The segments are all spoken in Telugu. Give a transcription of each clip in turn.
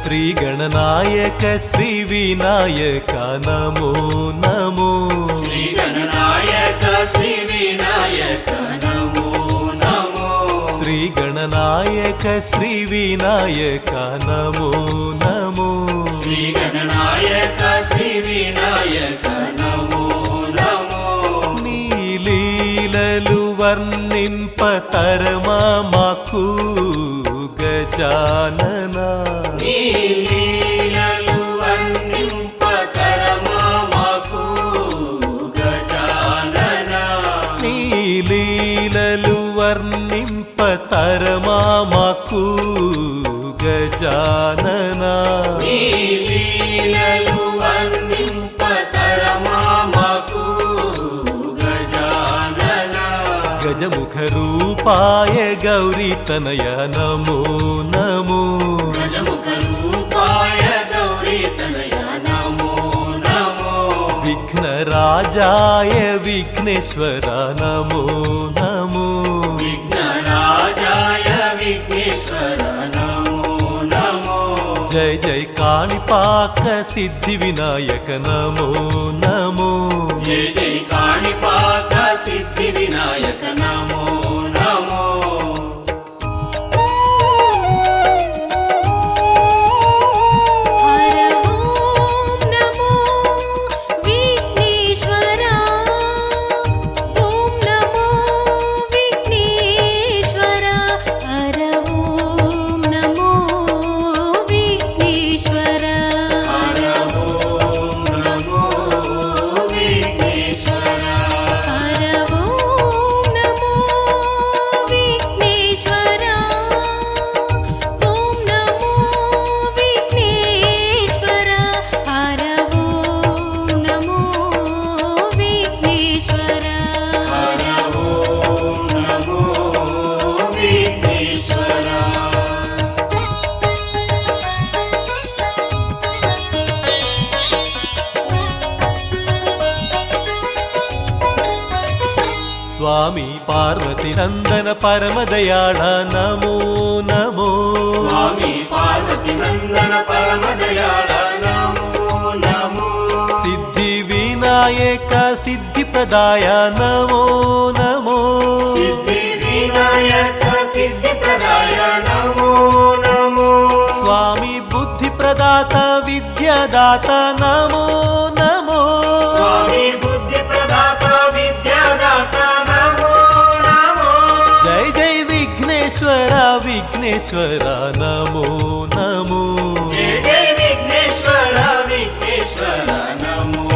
శ్రీ గణనాయక శ్రీ వినాయక నమో నమో. శ్రీ గణనాయక శ్రీ వినాయక నమో నమో. శ్రీ గణనాయక శ్రీ వినాయక నమో నమో. శ్రీ గణనాయక శ్రీ వినాయక నమో నమో. నీ లీలలు వర్ణింపతరమా మాకు గజాననా. నీ లీలలు వర్ణింపతరమా మాకు గజాననా. నీ లీలలు వర్ణింపతరమా మాకు గజాననా. నీ లీలలు వర్ణింపతరమా మాకు గజాననా. గజముఖ రూపాయ గౌరీ తనయ నమో నమో. గజముఖ రూపాయ గౌరీ తనయ నమో నమో. విఘ్నరాజాయ విఘ్నేశ్వర నమో నమో. విఘ్నరాజాయ విఘ్నేశ్వర నమో నమో. జయ జయ కాణిపాక సిద్ధి వినాయక నమో నమో. జయ జయ కాణిపాక సిద్ధి వినాయక నమో నమో. హర ఓం నమో విఘ్నేశ్వర. ఓం నమో విఘ్నేశ్వర. హర ఓం నమో విఘ్నేశ్వర. హర ఓం నమో విఘ్నేశ్వర. హర ఓం నమో విఘ్నేశ్వర. ఓం నమో విఘ్నేశ్వర. హర ఓం నమో విఘ్నేశ్వర. హర ఓం నమో విఘ్నేశ్వర. స్వామి పార్వతి నందన పరమదయాళ నమో నమో. స్వామి పార్వతి నందన పరమదయాళ నమో నమో. సిద్ధి వినాయక సిద్ధి ప్రదాయ నమో నమో. సిద్ధి వినాయక సిద్ధి ప్రదాయ నమో నమో. స్వామి బుద్ధి ప్రదాత విద్యాదాత నమో నమో. స్వామి బుద్ధి ప్రదాత విద్యాదాత నమో నమో. జై జై విఘ్నేశ్వర విఘ్నేశ్వర నమో నమో. జయ జయ విఘ్నేశ్వర విఘ్నేశ్వర నమో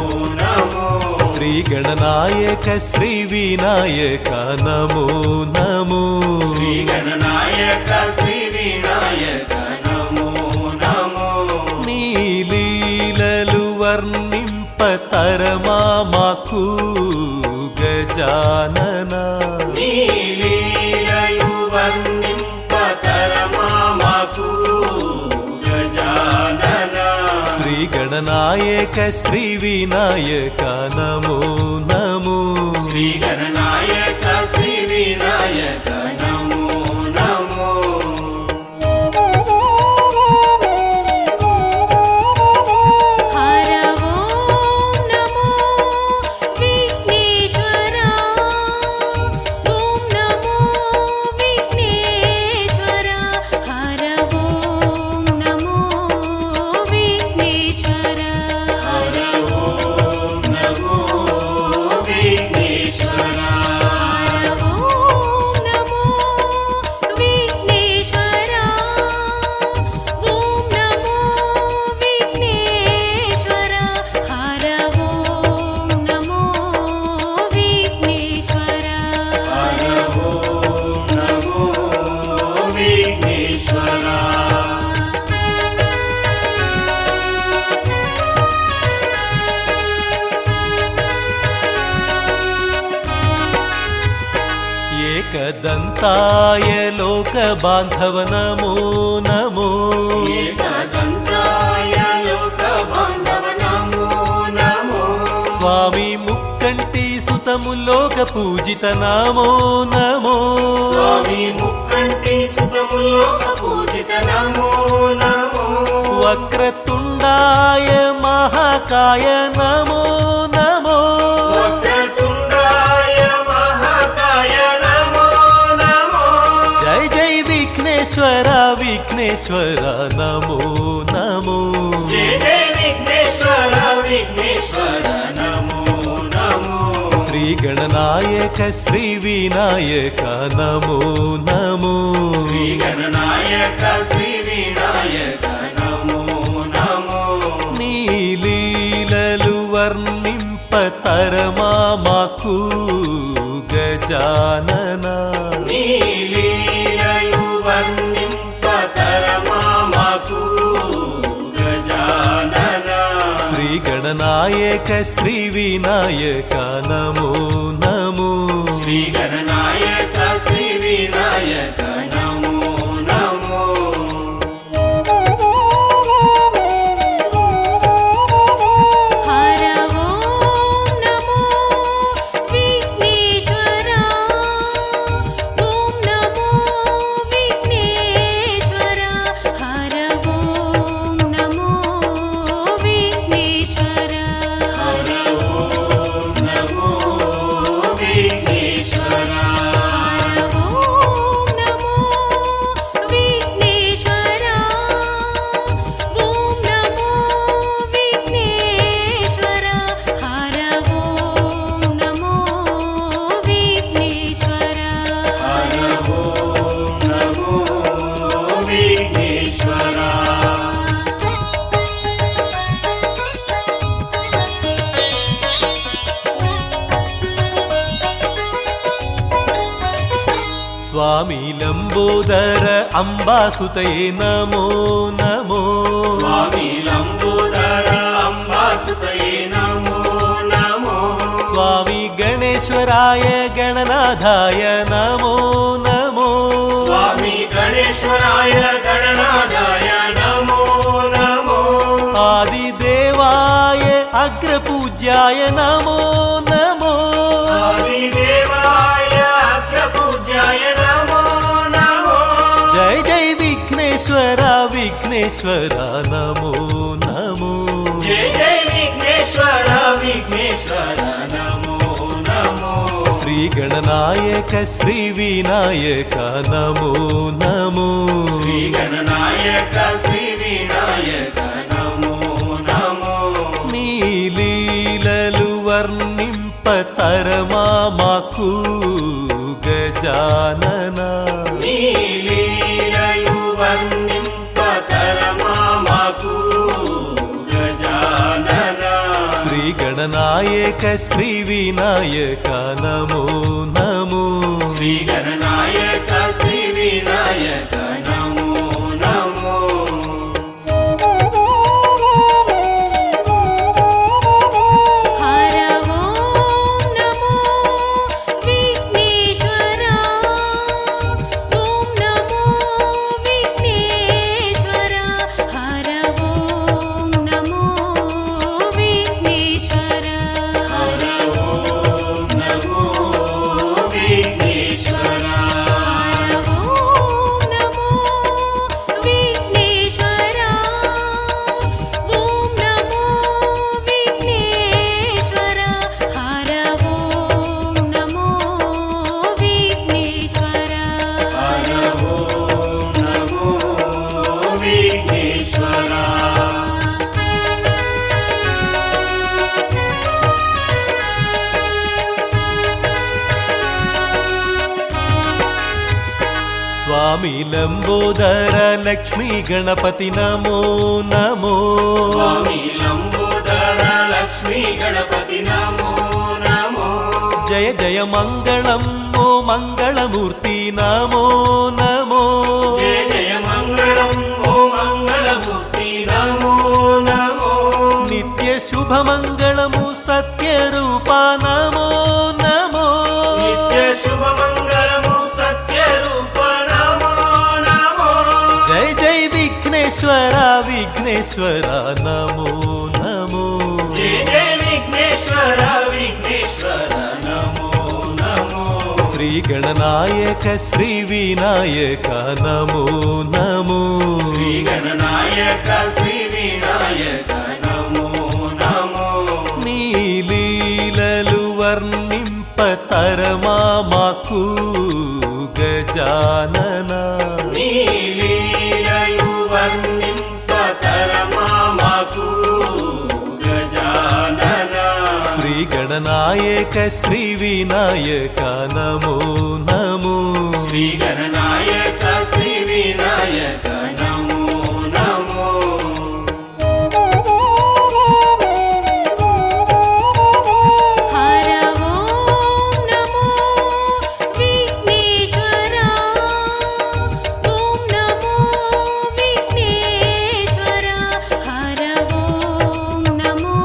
నమో. శ్రీ గణనాయక శ్రీ వినాయక నమో నమో. శ్రీ గణనాయక శ్రీ వినాయక నమో నమో. నీ లీలలు వర్ణింపతరమా మాకు గజాననా. నీ లీలలు వర్ణింపతరమా మాకు గజాననా. శ్రీ గణనాయక శ్రీ వినాయక నమో నమో. శ్రీ గణనాయక శ్రీ వినాయక నమో నమో. హర ఓం నమో విఘ్నేశ్వర. ఓం నమో విఘ్నేశ్వర. హర ఓం నమో విఘ్నేశ్వర. హర ఓం నమో एकदन्ताय लोकबान्धव नमो नमो एकदन्ताय लोकबान्धव नमो नमो स्वामी मुक्कण्टी सुतमु लोकपूजित नमो नमो स्वामी मुक्कण्टी सुतमु लोकपूजित नमो नमो वक्रतुण्डाय महाकाय नमो नमो वक्रतुण्डाय महाकाय नमो नमो जय जय विघ्नेश्वर विघ्नेश्वर नमो नमो जय जय विघ्नेश्वर विघ्नेश्वर नमो नमो श्रीगणनायक श्रीविनायक नमो नमो श्रीगणनायक श्रीविनायक नमो नमो नीलीललु वर्णिंपतरमा माकु गजानन नीलीललु वर्णिंपतरमा माकु गजानन श्रीगणनायक श्रीविनायक नमो नमो श्रीगणनायक श्रीविनायक नमो नमो हर ॐ नमो विघ्नेश्वरा ॐ नमो विघ्नेश्वरा हर ॐ नमो विघ्नेश्वरा हर ॐ नमो विघ्नेश्वरा हर ॐ नमो विघ्नेश्वरा ॐ नमो विघ्नेश्वरा हर ॐ नमो विघ्नेश्वरा हर ॐ नमो विघ्नेश्वरा स्वामी लंबोदर अंबासुतये नमो नमो स्वामी लंबोदर अंबासुतये नमो नमो स्वामी गणेश्वराय गणनाथाय नमो नमो स्वामी गणेश्वराय गणनाथाय नमो नमो आदिदेवाय अग्रपूज्याय नमो नमो आदिदेवाय अग्रपूज्याय नमो नमो जय जय विघ्नेश्वर विघ्नेश्वर नमो नमो जय जय विघ्नेश्वर विघ्नेश्वर नमो नमो श्रीगणनायक श्रीविनायक नमो नमो श्रीगणनायक श्रीविनायक नमो नमो नीलीललु वर्णिंपतरमा माकु गजानन नीलीललु वर्णिंपतरमा माकु गजानन श्रीगणनायक श्रीविनायक नमो नमो श्रीगणनायक श्रीविनायक नमो नमो हर ॐ नमो विघ्नेश्वरा ॐ नमो विघ्नेश्वरा हर ॐ नमो विघ्नेश्वरा हर ॐ नमो विघ्नेश्वरा हर ॐ नमो विघ्नेश्वरा ॐ नमो विघ्नेश्वरा हर ॐ नमो विघ्नेश्वरा हर ॐ नमो विघ्नेश्वरा स्वामी लंबोदर लक्ष्मी गणपति नमो नमो स्वामी लंबोदर लक्ष्मी गणपति नमो नमो जय जय मंगलम ओ मंगलमूर्ति नमो नमो जय जय मंगलम ओ मंगलमूर्ति नमो नमो नित्य शुभ मंगलमु सत्य रूपा नमो नमो नित्य शुभ मंगलमु सत्य విఘ్నేశ్వర విఘ్నేశ్వర నమో నమో జయ జయ విఘ్నేశ్వర విఘ్నేశ్వర నమో నమో శ్రీ గణనాయక శ్రీ వినాయక నమో నమో శ్రీ గణనాయక శ్రీ వినాయక నమో నమో నీ లీలలు వర్ణింపతరమా మాకు గజానన నీ లీలలు వర్ణింపతరమా మాకు గజానన శ్రీ గణనాయక శ్రీ వినాయక నమో నమో శ్రీ గణనాయక శ్రీ వినాయక నమో నమో హర ఓం నమో విఘ్నేశ్వర ఓం నమో విఘ్నేశ్వర హర ఓం నమో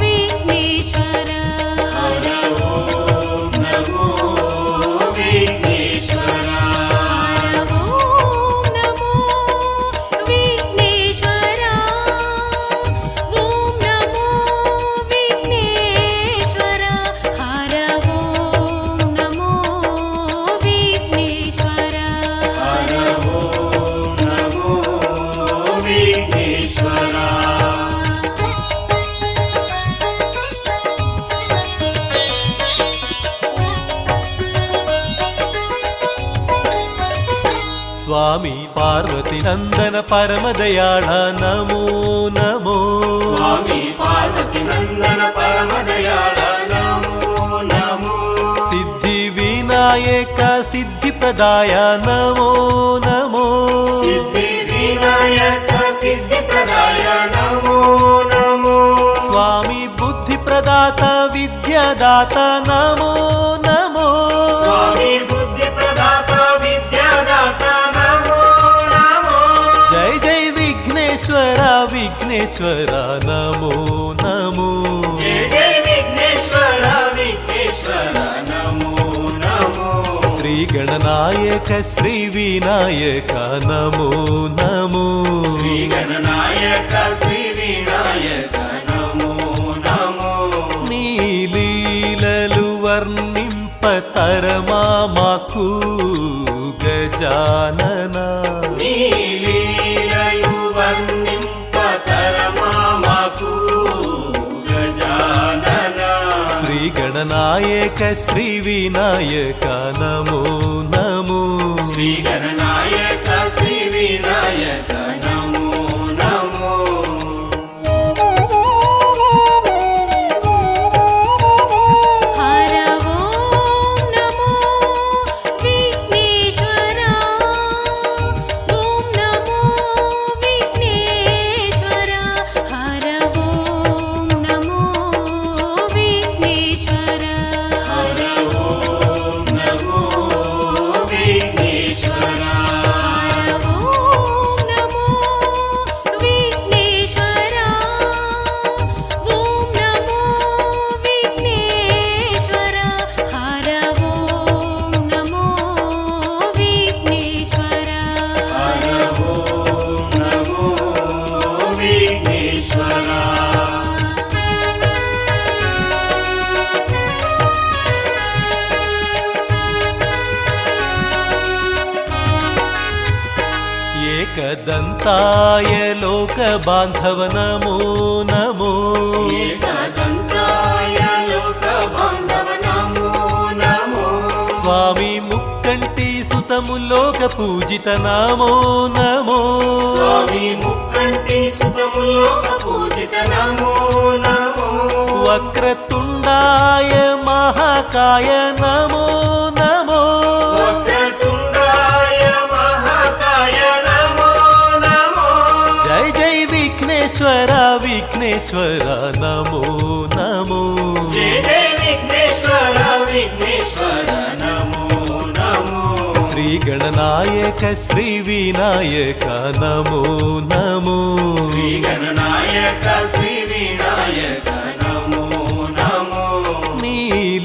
విఘ్నేశ్వర హర ఓం నమో విఘ్నేశ్వర హర ఓం నమో విఘ్నేశ్వర ఓం నమో విఘ్నేశ్వర హర ఓం నమో విఘ్నేశ్వర హర ఓం నమో విఘ్నేశ్వర స్వామి పార్వతి నందన పరమదయాళ నమో నమో స్వామి పార్వతి నందన పరమదయాళ నమో నమో సిద్ధి వినాయక సిద్ధి ప్రదాయ నమో నమో సిద్ధి వినాయక సిద్ధి ప్రదాయ నమో నమో స్వామి బుద్ధి ప్రదాత విద్యాదాత నమో నమో స్వామి బుద్ధి ప్రదాత విద్యాదాత నమో నమో జై జై విఘ్నేశ్వర విఘ్నేశ్వర నమో నమో జయ జయ విఘ్నేశ్వర విఘ్నేశ్వర నమో నమో శ్రీ గణనాయక శ్రీ వినాయక నమో నమో శ్రీ గణనాయక శ్రీ వినాయక నమో నమో నీ లీలలు వర్ణింపతరమా మాకు గజానన నీ లీలలు వర్ణింపతరమా మాకు గజానన శ్రీ గణనాయక శ్రీ వినాయక నమో నమో శ్రీ గణనాయక శ్రీ వినాయక నమో నమో హర ఓం నమో విఘ్నేశ్వర ఓం నమో విఘ్నేశ్వర హర ఓం నమో విఘ్నేశ్వర హర ఓం నమో విఘ్నేశ్వర హర ఓం నమో విఘ్నేశ్వర ఓం నమో విఘ్నేశ్వర హర ఓం నమో విఘ్నేశ్వర హర ఓం నమో విఘ్నేశ్వర ఏకదంతాయ లోక బాంధవ నమో నమో ఏకదంతాయ లోక బాంధవ నమో నమో స్వామి ముక్కంటి సుతము లోక పూజిత నమో నమో స్వామి ముక్కంటి సుతములోక పూజిత నమో నమో వక్రతుండాయ మహాకాయ నమో నమో వక్రతుండాయ మహాకాయ నమో నమో జై జై విఘ్నేశ్వర విఘ్నేశ్వర నమో నమో జయ జయ విఘ్నేశ్వర విఘ్నేశ్వర నమో నమో శ్రీ గణనాయక శ్రీ వినాయక నమో నమో శ్రీ గణనాయక శ్రీ వినాయక నమో నమో నీ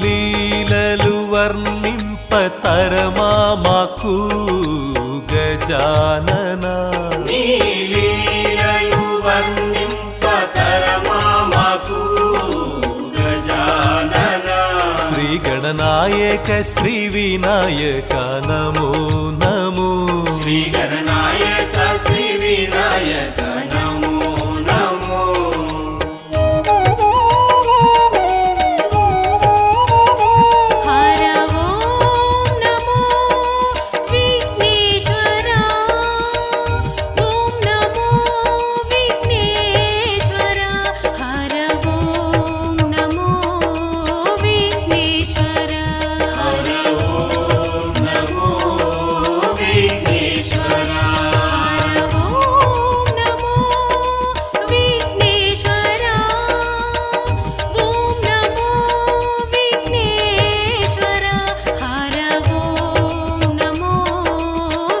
లీలలు వర్ణింపతరమా మాకు గజానన నీ శ్రీగణనాయక శ్రీ వినాయక నమో నమో శ్రీ గణనాయక శ్రీ వినాయక నమో నమో హర ఓం నమో విఘ్నేశ్వర ఓం నమో విఘ్నేశ్వర హర ఓం నమో విఘ్నేశ్వర హర ఓం నమో విఘ్నేశ్వర హర ఓం నమో విఘ్నేశ్వర ఓం నమో విఘ్నేశ్వర హర ఓం నమో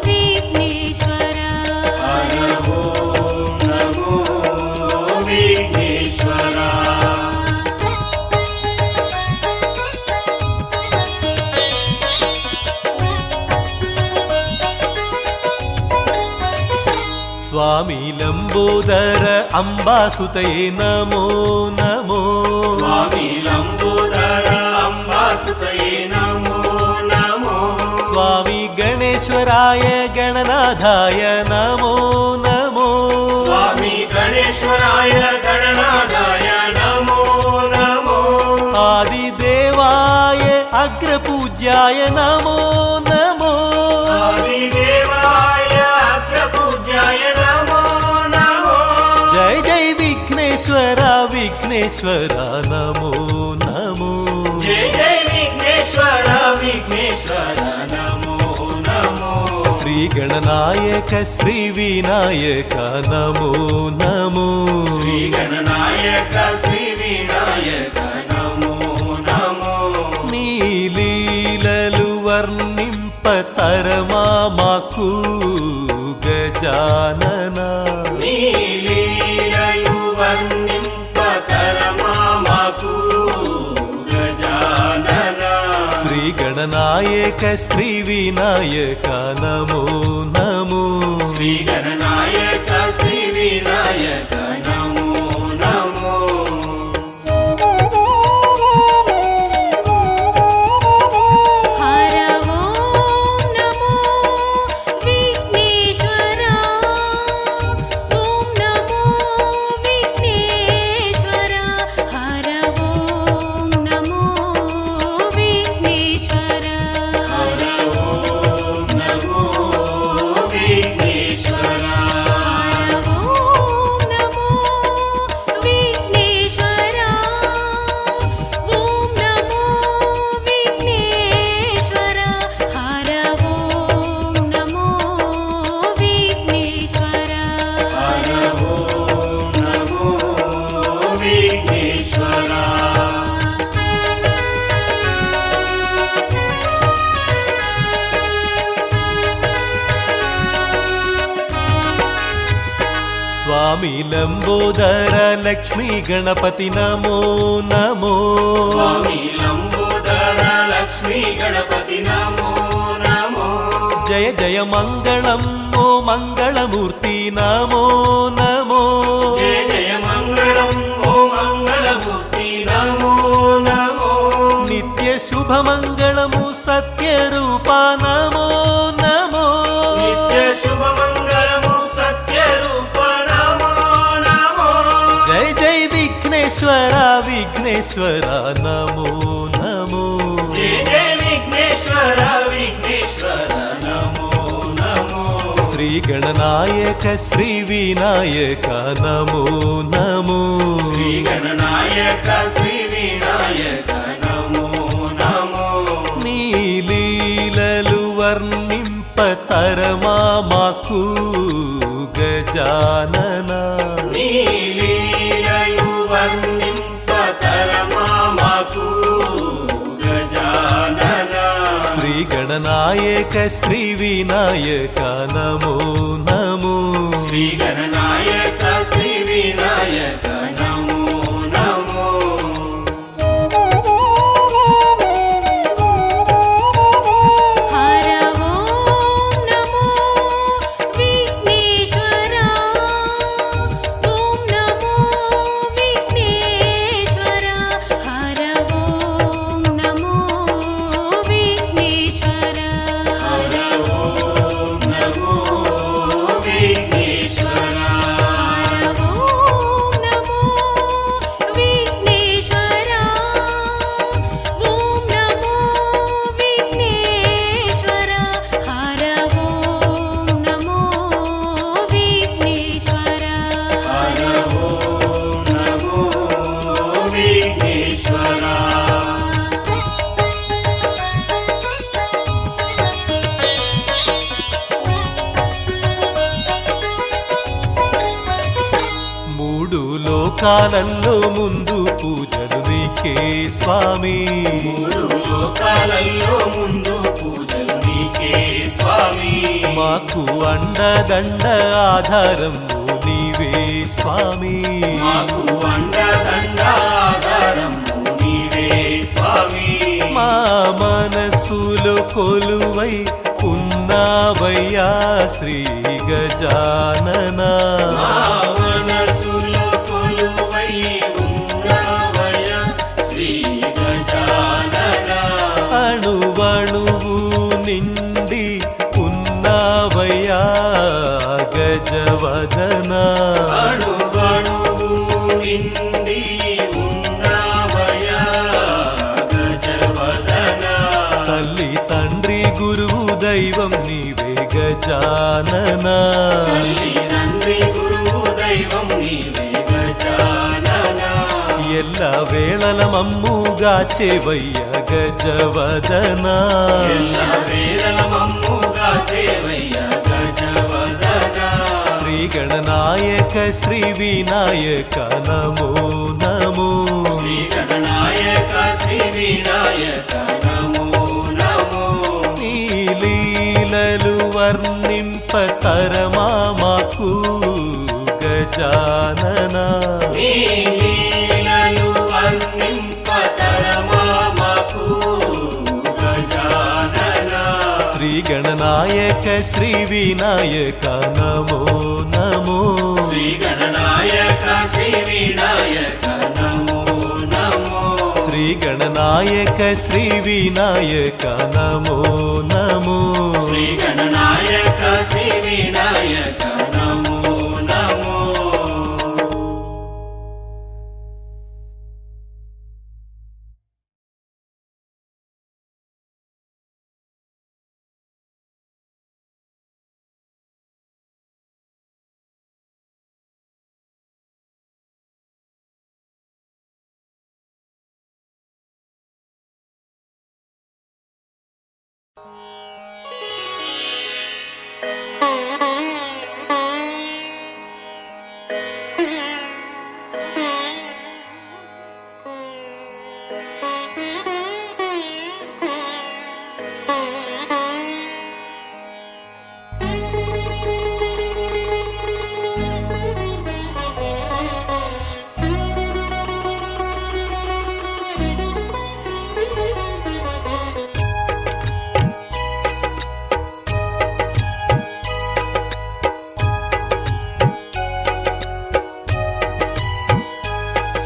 విఘ్నేశ్వర హర ఓం నమో విఘ్నేశ్వర స్వామి లంబోదర అంబాసుతయే నమో నమో స్వామి లంబోదర అంబాసుతయే నమో నమో స్వామి గణేశ్వరాయ గణనాథాయ నమో నమో స్వామి గణేశ్వరాయ గణనాథాయ నమో నమో ఆదిదేవాయ అగ్రపూజ్యాయ నమో నమో ఆదిదేవాయ అగ్రపూజ్యాయ నమో నమో జై జై విఘ్నేశ్వర విఘ్నేశ్వర నమో నమో జయ జయ విఘ్నేశ్వర విఘ్నేశ్వర నమో నమో శ్రీ గణనాయక శ్రీ వినాయక నమో నమో శ్రీ గణనాయక శ్రీ వినాయక నమో నమో నీ లీలలు వర్ణింప తరమా మాకు గజానన నీ లీలలు వర్ణింపతరమా మాకు గజానన శ్రీ గణనాయక శ్రీ వినాయక నమో నమో శ్రీ గణనాయక శ్రీ వినాయక నమో నమో హర ఓం నమో విఘ్నేశ్వర ఓం నమో విఘ్నేశ్వర హర ఓం నమో విఘ్నేశ్వర హర ఓం నమో విఘ్నేశ్వర హర ఓం నమో విఘ్నేశ్వర ఓం నమో విఘ్నేశ్వర హర ఓం నమో విఘ్నేశ్వర హర ఓం నమో విఘ్నేశ్వర స్వామి లంబోదర లక్ష్మీ గణపతి నమో నమో స్వామి లంబోదర లక్ష్మీ గణపతి నమో నమో జయ జయ మంగళం ఓ మంగళమూర్తి నమో నమో జయ జయ మంగళం ఓ మంగళమూర్తి నమో నమో నిత్య శుభమంగళము సత్యరూప నమో నమో నిత్య శుభ మంగళము సత్యరూప నమో నమో జై జై విఘ్నేశ్వర విఘ్నేశ్వర నమో నమో జయ జయ విఘ్నేశ్వర విఘ్నేశ్వర నమో నమో శ్రీ గణనాయక శ్రీ వినాయక నమో నమో శ్రీ గణనాయక శ్రీ వినాయక నమో నమో నీ లీలలు వర్ణింప తరమా మాకు గజానన నీ లీలలు వర్ణింపతరమా మాకు గజానన శ్రీ గణనాయక శ్రీ వినాయక నమో నమో శ్రీ గణనాయక శ్రీ వినాయక నమో నమో హర ఓం నమో విఘ్నేశ్వర ఓం నమో విఘ్నేశ్వర హర ఓం నమో లోకాలలో ముందు పూజలు నీకే స్వామి. మూడు లోకాలలో ముందు పూజలు నీకే స్వామి. మాకు అండదండ ఆధారము నీవే స్వామి. మాకు అండదండ ఆధారము నీవే స్వామి. మా మనసులో కొలువై ఉన్నావయ్యా శ్రీ గజానన. మా మనసులో కొలువై ఉన్నావయ్యా శ్రీ గజానన. అణువణువు నిండి ఉన్నావయ్యా గజవదన. అణువణువు నిండి ఉన్నావయ్యా గజవదన. తల్లి తండ్రి గురువు దైవం నీవే గజానన. తల్లి తండ్రి గురువు దైవం నీవే గజానన. ఎల్ల వేళల మమ్ముగా చెవయ్య గజవదన. ఎల్ల వేళల మమ్ముగా చేవయ్య గజవదన. శ్రీ గణనాయక శ్రీ వినాయక నమో నమో. శ్రీ గణనాయక శ్రీ వినాయక నమో నమో. నీ లీలలు వర్ణింప తరమా మాకు గజానన. నీ లీలలు వర్ణింపతరమా మాకు గజానన. శ్రీ గణనాయక శ్రీ వినాయక నమో నమో. శ్రీ గణనాయక శ్రీ వినాయక నమో నమో. శ్రీ గణనాయక శ్రీ వినాయక నమో నమో. శ్రీ గణనాయక శ్రీ వినాయక నమో నమో.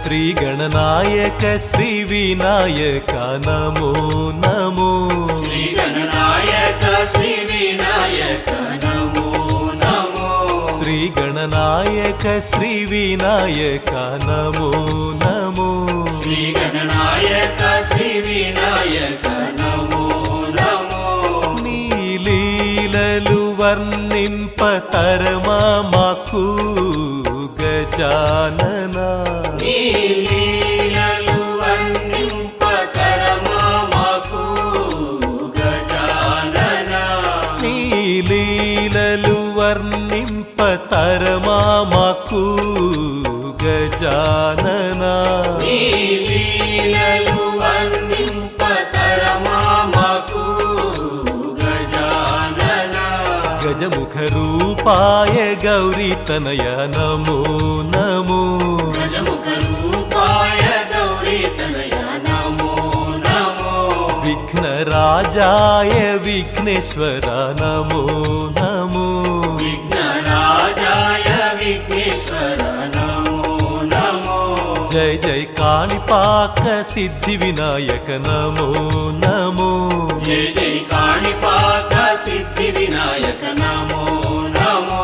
శ్రీ గణనాయక శ్రీ వినాయక నమో నమో. శ్రీ గణనాయక శ్రీ వినాయక నమో నమో. శ్రీ గణనాయక శ్రీ వినాయక నమో నమో. శ్రీ గణనాయక శ్రీ వినాయక నమో నమో. నీ లీలలు వర్ణింప తరమా మాకు గజానన. నీ లీలలు వర్ణింపతరమా మాకు గజానన. నీ లీలలు వర్ణింప తరమా మాకు గజానన. నీ లీలలు వర్ణింపతరమా మాకు గజానన. గజముఖ రూపాయ గౌరీ తనయ నమో నమో. గజముఖ రూపాయ గౌరీ తనయ నమో నమో. విఘ్న రాజాయ విఘ్నేశ్వర నమో నమో. విఘ్నరాజాయ విఘ్నేశ్వర నమో నమో. జయ జయ కాణిపాక సిద్ధి వినాయక నమో నమో. జయ జయ కాణిపాక సిద్ధి వినాయక నమో నమో.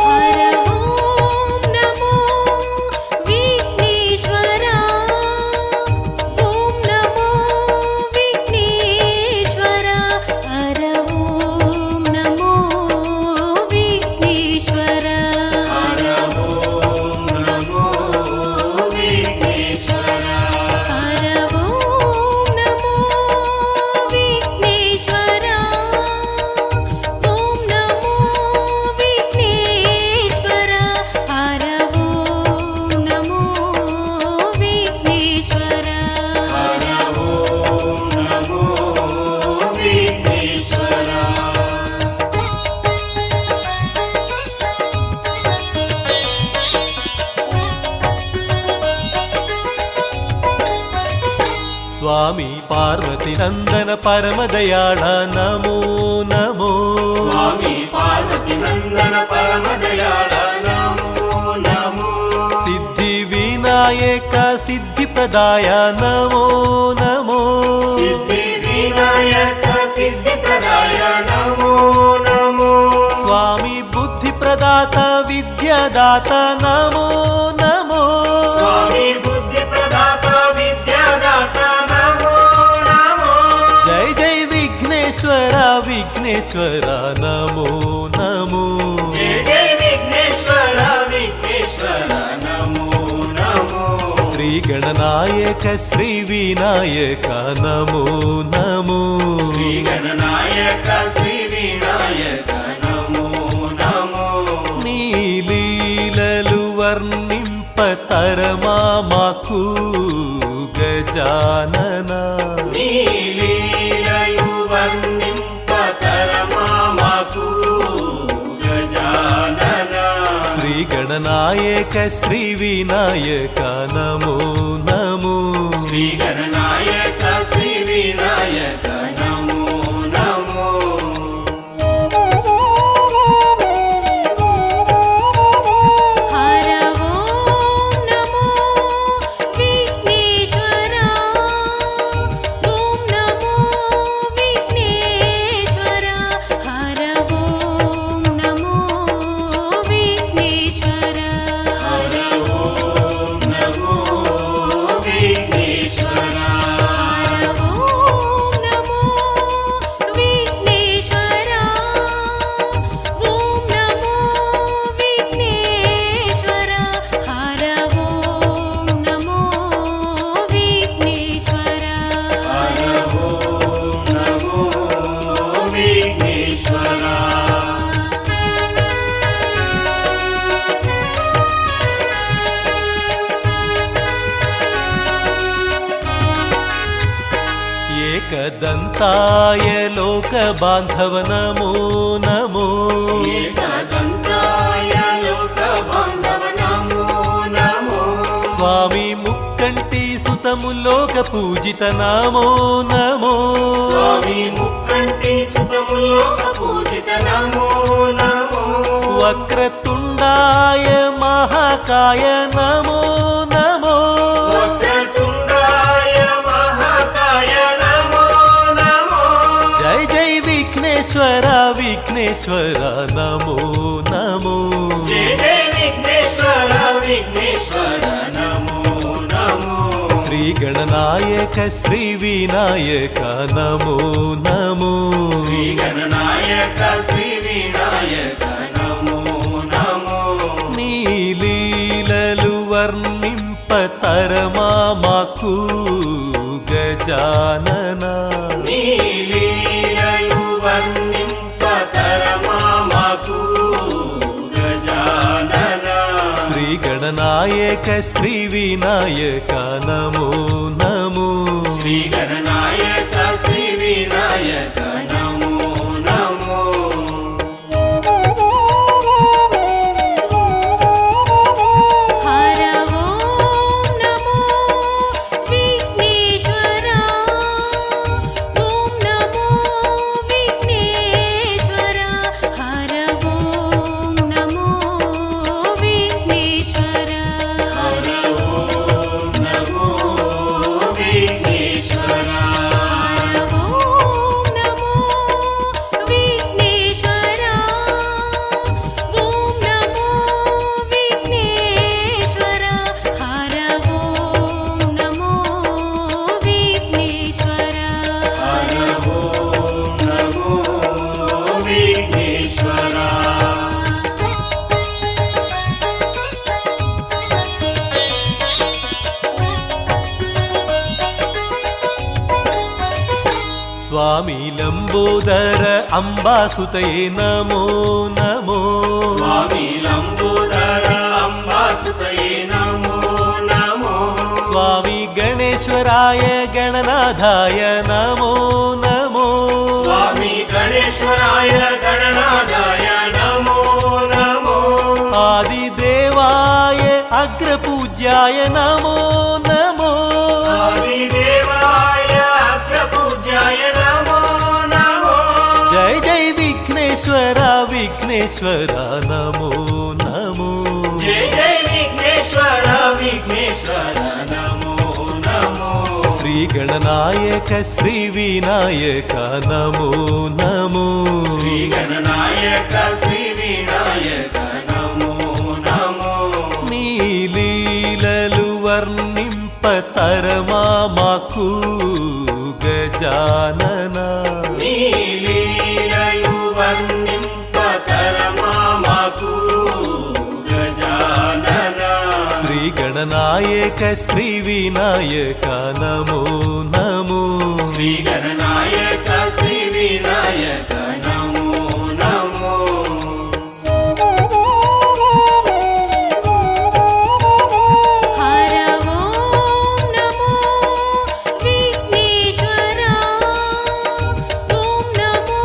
హర ఓం నమో విఘ్నేశ్వర. ఓం నమో విఘ్నేశ్వర. హర ఓం నమో విఘ్నేశ్వర. హర ఓం నమో విఘ్నేశ్వర. స్వామి పార్వతి నందన పరమదయాళ నమో నమో స్వామి పార్వతి నందన పరమదయాళ నమో నమో సిద్ధి వినాయక సిద్ధి ప్రదాయ నమో నమో సిద్ధి వినాయక సిద్ధి ప్రదాయ నమో నమో స్వామి బుద్ధి ప్రదాత విద్యాదాత నమో నమో స్వామి బుద్ధి ప్రదాత విద్యాదాత నమో నమో జై జై విఘ్నేశ్వర విఘ్నేశ్వర నమో నమో జయ జయ విఘ్నేశ్వర విఘ్నేశ్వర నమో నమో శ్రీ గణనాయక శ్రీ వినాయక నమో నమో శ్రీ గణనాయక శ్రీ వినాయక నమో నమో నీ లీలలు వర్ణింపతరమా మాకు గజానన నీ లీలలు వర్ణింపతరమా మాకు గజానన శ్రీ గణనాయక శ్రీ వినాయక నమో నమో శ్రీ గణనాయక శ్రీ వినాయక నమో నమో హర ఓం నమో విఘ్నేశ్వర ఓం నమో విఘ్నేశ్వర హర ఓం నమో విఘ్నేశ్వర హర ఓం నమో విఘ్నేశ్వర హర ఓం నమో విఘ్నేశ్వర ఓం నమో విఘ్నేశ్వర హర ఓం నమో విఘ్నేశ్వర హర ఓం నమో విఘ్నేశ్వర ఏకదంతాయ లోక బాంధవ నమో నమో ఏకదంతాయ లోక బాంధవ నమో నమో స్వామి ముక్కంటి సుతము లోక పూజిత నమో నమో స్వామి ముక్కంటి సుతము లోక పూజిత నమో నమో వక్రతుండాయ మహాకాయ నమో నమో వక్రతుండాయ మహాకాయ నమో నమో జై జై విఘ్నేశ్వర విఘ్నేశ్వర నమో నమో జయ జయ విఘ్నేశ్వర విఘ్నేశ్వర నమో నమో శ్రీ గణనాయక శ్రీ వినాయక నమో నమో శ్రీ గణనాయక శ్రీ వినాయక నమో నమో నీ లీలలు వర్ణింపతరమా మాకు గజానన నీ లీలలు వర్ణింపతరమా మాకు గజానన శ్రీ గణనాయక శ్రీ వినాయక నమో నమో శ్రీ గణనాయక శ్రీ వినాయక నమో నమో హర ఓం నమో విఘ్నేశ్వర ఓం నమో విఘ్నేశ్వర హర ఓం నమో విఘ్నేశ్వర హర ఓం నమో విఘ్నేశ్వర హర ఓం నమో విఘ్నేశ్వర ఓం నమో విఘ్నేశ్వర హర ఓం నమో విఘ్నేశ్వర హర ఓం నమో విఘ్నేశ్వర స్వామి లంబోదర అంబాసుతయే నమో నమో స్వామి లంబోదర అంబాసుతయే నమో నమో స్వామి గణేశ్వరాయ గణనాథాయ నమో నమో స్వామి గణేశ్వరాయ గణనాథాయ నమో నమో ఆదిదేవాయ అగ్రపూజ్యాయ నమో నమో ఆదిదేవాయ విఘ్నేశ్వర నమో నమో జయ జయ విఘ్నేశ్వర విఘ్నేశ్వర నమో నమో శ్రీ గణనాయక శ్రీ వినాయక నమో నమో శ్రీ గణనాయక శ్రీ వినాయక నమో నమో నీ లీలలు వర్ణింపతరమా మాకు గజానన నీ లీలలు వర్ణింపతరమా మాకు గజానన శ్రీ గణనాయక శ్రీ వినాయక నమో నమో శ్రీ గణనాయక శ్రీ వినాయక నమో నమో హర ఓం నమో విఘ్నేశ్వర ఓం నమో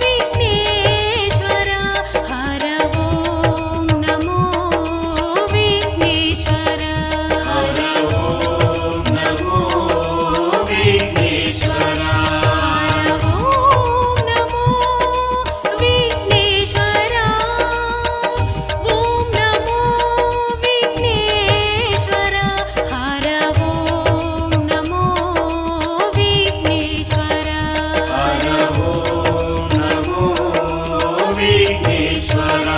విఘ్నేశ్వర హర ఓం నమో విఘ్నేశ్వర హర ఓం నమో విఘ్నేశ్వర హర ఓం నమో విఘ్నేశ్వర ఓం నమో విఘ్నేశ్వర హర ఓం నమో విఘ్నేశ్వర హర ఓం నమో విఘ్నేశ్వర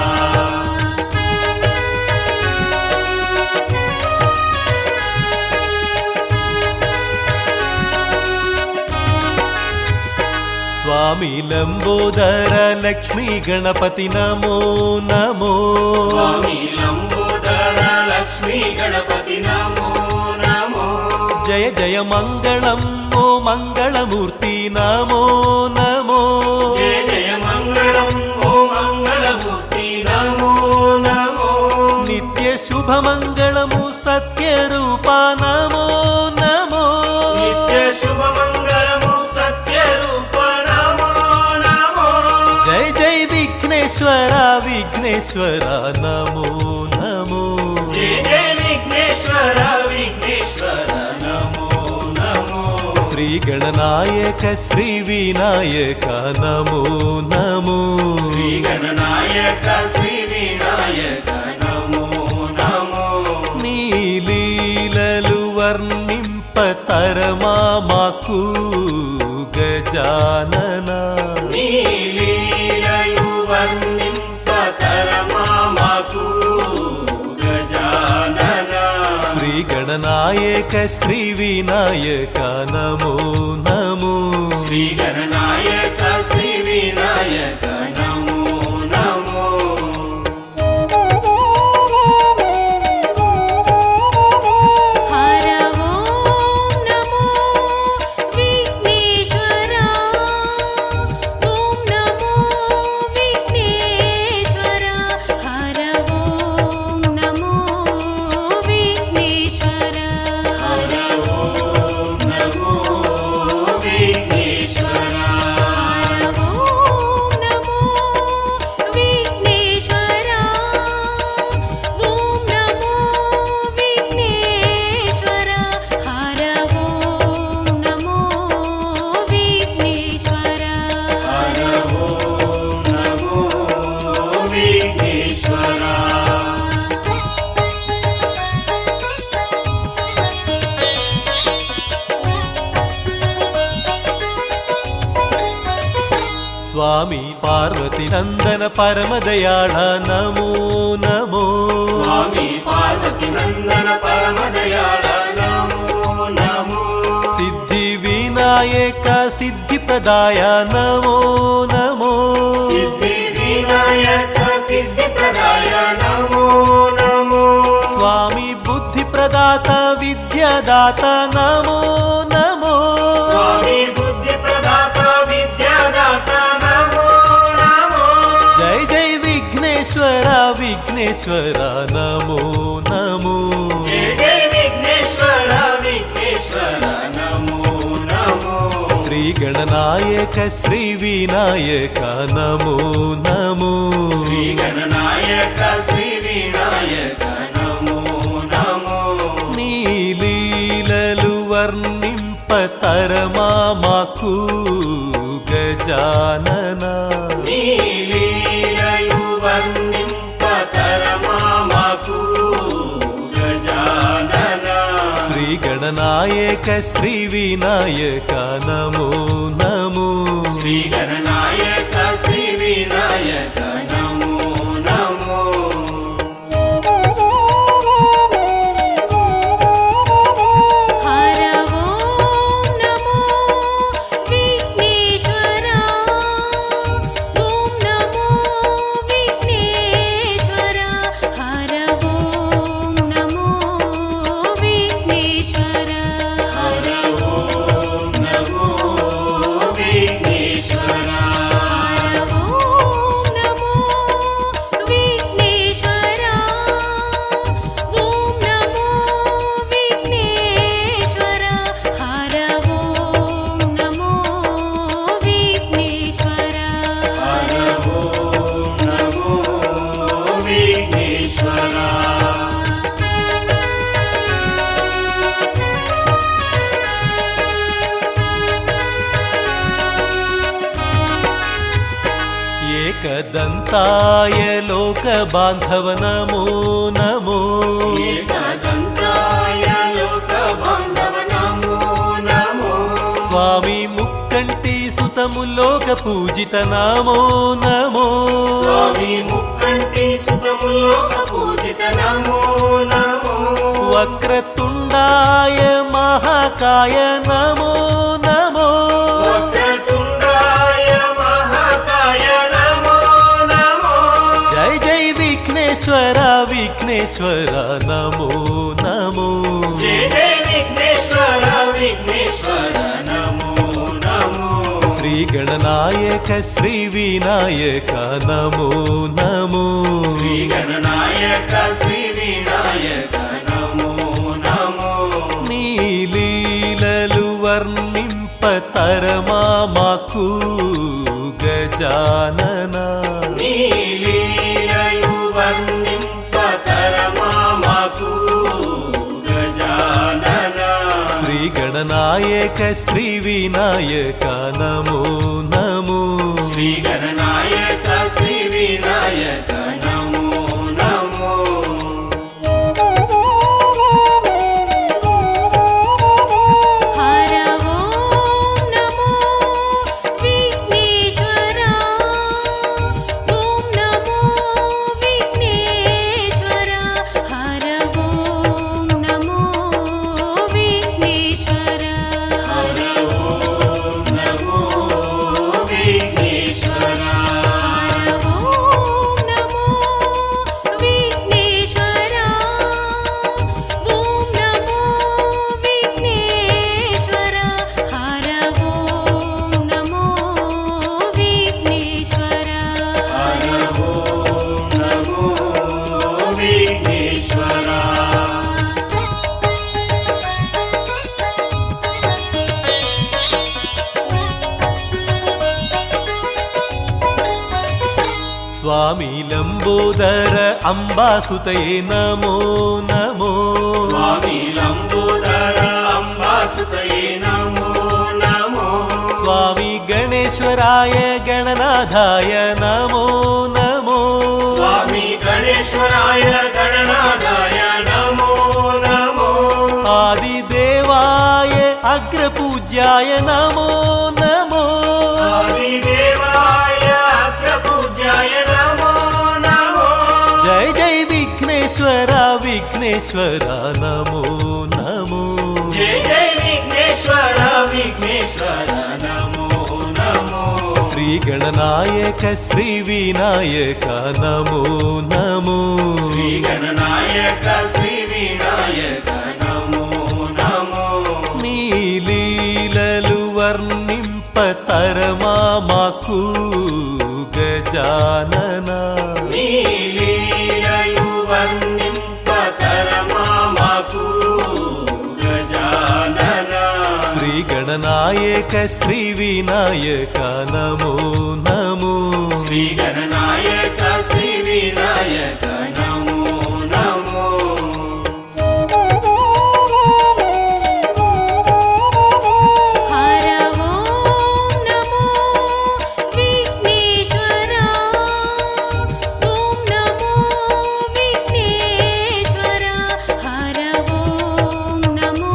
స్వామి లంబోదర లక్ష్మీ గణపతి నమో నమో స్వామి లంబోదర లక్ష్మీ గణపతి నమో నమో జయ జయ మంగళం ఓ మంగళమూర్తి నమో నమో జయ జయ మంగళం ఓ మంగళమూర్తి నమో నమో నిత్య శుభమంగళము సత్యరూప నమో నమో నిత్య శుభమంగళము సత్యరూప నమో నమో జై జై విఘ్నేశ్వర విఘ్నేశ్వర నమో నమో జయ జయ విఘ్నేశ్వర విఘ్నేశ్వర నమో నమో శ్రీ గణనాయక శ్రీ వినాయక నమో నమో శ్రీ గణనాయక శ్రీ వినాయక నమో నమో నీ లీలలు వర్ణింపతరమా మాకు గజానన నీ లీలలు వర్ణింపతరమా మాకు గజానన శ్రీ గణనాయక శ్రీ వినాయక నమో నమో శ్రీ గణనాయక శ్రీ వినాయక నమో నమో హర ఓం నమో విఘ్నేశ్వర ఓం నమో విఘ్నేశ్వర హర ఓం నమో విఘ్నేశ్వర హర ఓం నమో విఘ్నేశ్వర హర ఓం నమో విఘ్నేశ్వర ఓం నమో విఘ్నేశ్వర హర ఓం నమో విఘ్నేశ్వర హర ఓం నమో విఘ్నేశ్వర స్వామి పార్వతి నందన పరమదయాళ నమో నమో స్వామి పార్వతి నందన పరమదయాళ నమో నమో సిద్ధి వినాయక సిద్ధి ప్రదాయ నమో నమో సిద్ధి వినాయక సిద్ధి ప్రదాయ నమో నమో స్వామి బుద్ధి ప్రదాత విద్యాదాత నమో నమో స్వామి బుద్ధి ప్రదాత విద్యాదాత నమో నమో జై జై విఘ్నేశ్వర విఘ్నేశ్వర నమో నమో జయ జయ విఘ్నేశ్వర విఘ్నేశ్వర నమో నమో శ్రీ గణనాయక శ్రీ వినాయక నమో నమో శ్రీ గణనాయక శ్రీ వినాయక నమో నమో నీ లీలలు వర్ణింపతరమా మాకు గజానన నీ లీలలు శ్రీగణనాయక శ్రీ వినాయక నమో నమో శ్రీ గణనాయక శ్రీ వినాయక నమో నమో హర ఓం నమో విఘ్నేశ్వర ఓం నమో విఘ్నేశ్వర హర ఓం నమో విఘ్నేశ్వర హర ఓం నమో విఘ్నేశ్వర హర ఓం నమో విఘ్నేశ్వర ఓం నమో విఘ్నేశ్వర హర ఓం నమో విఘ్నేశ్వర హర ఓం నమో విఘ్నేశ్వర ఏకదంతాయ లోక బాంధవ నమో నమో ఏకదంతాయ లోక బాంధవ నమో నమో స్వామి ముక్కంటి సుతము లోక పూజిత నమో నమో స్వామి ముక్కంటి సుతము లోక పూజిత నమో నమో వక్రతుండాయ మహాకాయ నమో నమో వక్రతుండాయ మహాకాయ నమో నమో జై జై విఘ్నేశ్వర విఘ్నేశ్వర నమో నమో జయ జయ విఘ్నేశ్వర విఘ్నేశ్వర నమో నమో శ్రీ గణనాయక శ్రీ వినాయక నమో నమో శ్రీ గణనాయక శ్రీ వినాయక నమో నమో నీ లీలలు వర్ణింప తరమా మాకు గజానన నీ లీలలు వర్ణింపతరమా మాకు గజానన శ్రీ గణనాయక శ్రీ వినాయక నమో నమో శ్రీ గణనాయక శ్రీ వినాయక నమో నమో హర ఓం నమో విఘ్నేశ్వర ఓం నమో విఘ్నేశ్వర హర ఓం నమో విఘ్నేశ్వర హర ఓం నమో విఘ్నేశ్వర హర ఓం నమో విఘ్నేశ్వర ఓం నమో విఘ్నేశ్వర హర ఓం నమో విఘ్నేశ్వర హర ఓం నమో విఘ్నేశ్వర స్వామి లంబోదర అంబాసుతయే నమో నమో స్వామి లంబోదర అంబాసుతయే నమో నమో స్వామి గణేశ్వరాయ గణనాథాయ నమో నమో స్వామి గణేశ్వరాయ గణనాథాయ నమో నమో ఆదిదేవాయ అగ్రపూజ్యాయ నమో నమో ఆదిదేవాయ అగ్రపూజ్యాయ నమో నమో జై జై విఘ్నేశ్వర విఘ్నేశ్వర నమో నమో జయ జయ విఘ్నేశ్వర విఘ్నేశ్వర నమో నమో శ్రీ గణనాయక శ్రీ వినాయక నమో నమో శ్రీ గణనాయక శ్రీ వినాయక నమో నమో నీ లీలలు వర్ణింప తరమా మాకు గజానన నీ లీలలు వర్ణింపతరమా మాకు గజానన శ్రీ గణనాయక శ్రీ వినాయక నమో నమో శ్రీ గణనాయక శ్రీ వినాయక నమో నమో హర ఓం నమో విఘ్నేశ్వర ఓం నమో విఘ్నేశ్వర హర ఓం నమో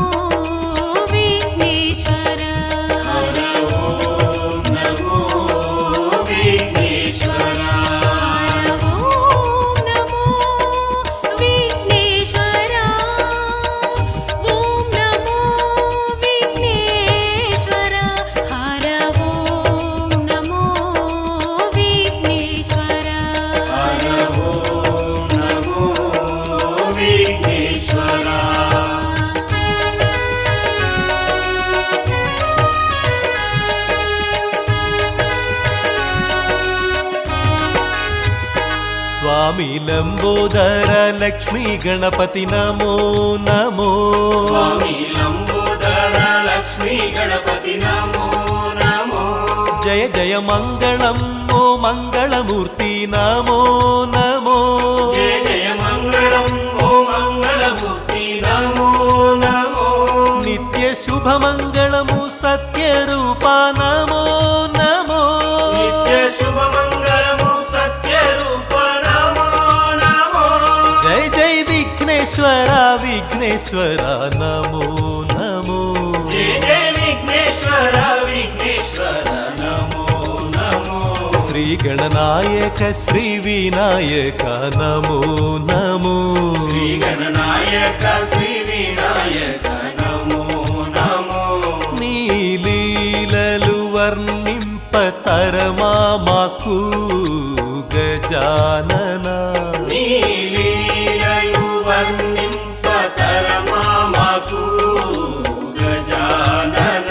స్వామి లంబోదర లక్ష్మీ గణపతి నమో నమో స్వామి లంబోదర లక్ష్మీ గణపతి నమో నమో జయ జయ మంగళం ఓ మంగళమూర్తి నమో నమో జయ జయ మంగళం ఓ మంగళమూర్తి నమో నమో నిత్య శుభమంగళము సత్యరూప నమో నమో నిత్య శుభమంగళము సత్యరూప నమో నమో జై జై విఘ్నేశ్వర విఘ్నేశ్వర నమో నమో జయ జయ విఘ్నేశ్వర విఘ్నేశ్వర నమో నమో శ్రీ గణనాయక శ్రీ వినాయక నమో నమో శ్రీ గణనాయక శ్రీ వినాయక నమో నమో నీ లీలలు వర్ణింప తరమా మాకు గజానన నీ లీలలు వర్ణింపతరమా మాకు గజానన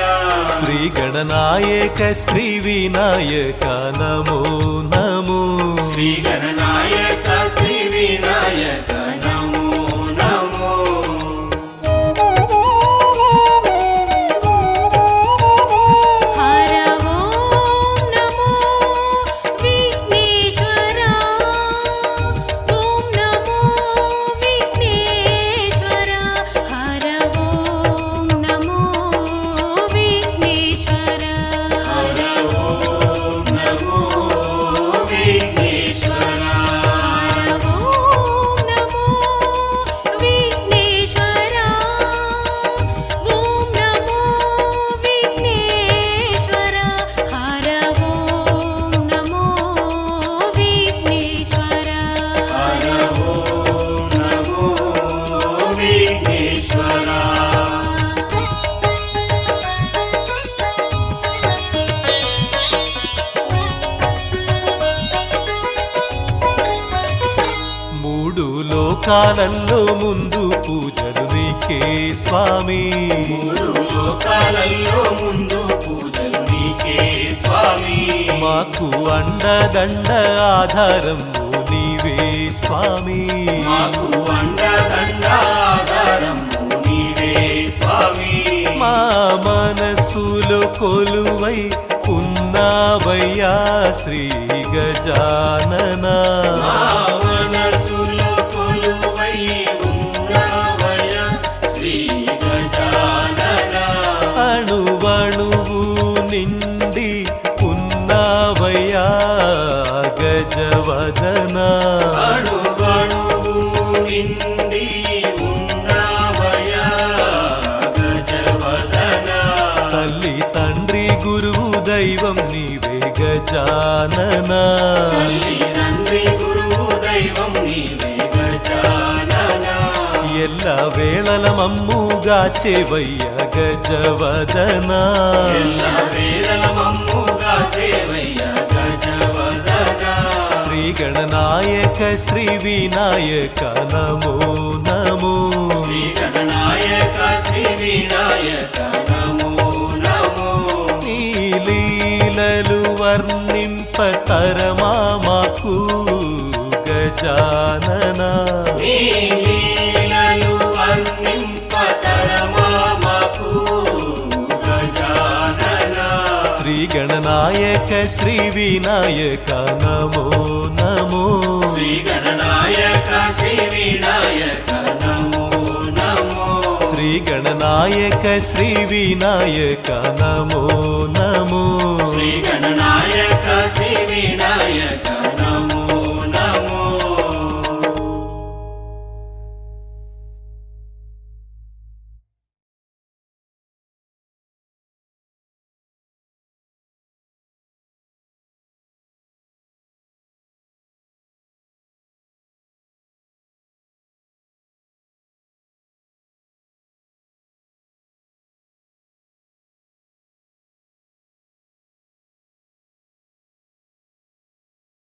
శ్రీ గణనాయక శ్రీ వినాయక నమో నమో శ్రీ గణనాయక శ్రీ వినాయక నమో నమో హర ఓం నమో విఘ్నేశ్వర ఓం నమో విఘ్నేశ్వర హర ఓం నమో విఘ్నేశ్వర హర ఓం నమో విఘ్నేశ్వర హర ఓం నమో విఘ్నేశ్వర ఓం నమో విఘ్నేశ్వర హర ఓం నమో విఘ్నేశ్వర హర ఓం నమో విఘ్నేశ్వర మూడు లోకాలలో ముందు పూజలు నీకే స్వామి మూడు లోకాలలో ముందు పూజలు నీకే స్వామి మాకు అండదండ ఆధారం నీవే స్వామి మాకు అండదండ ఆధారం నీవే స్వామి మా మనసులో కొలువై ఉన్నావయ్యా శ్రీ గజానన మా మనసులో కొలువై ఉన్నవయ శ్రీ గజానన అణువణువు నిండి ఉన్నావయ్యా గజవదన అణువణువు నిండి ఉన్నవయ గజవదన తల్లి తండ్రి గురువు దైవం నీవే గజానన తల్లి తండ్రి గురువు దైవం నీవే గజానన ఎల్ల వేళల మమ్ముగా చెవయ్య గజవదన ఎల్ల వేళల మమ్ముగా చేవయ్య గజవదన శ్రీ గణనాయక శ్రీ వినాయక నమో నమో శ్రీ గణనాయక శ్రీ వినాయక నమో నమో నీ లీలలు వర్ణింప తరమా మాకు గజానన నీ లీలలు వర్ణింపతరమా మాకు గజానన శ్రీ గణనాయక శ్రీ వినాయక నమో నమో శ్రీ గణనాయక శ్రీ వినాయక నమో నమో శ్రీ గణనాయక శ్రీ వినాయక నమో నమో శ్రీ గణనాయక శ్రీ వినాయక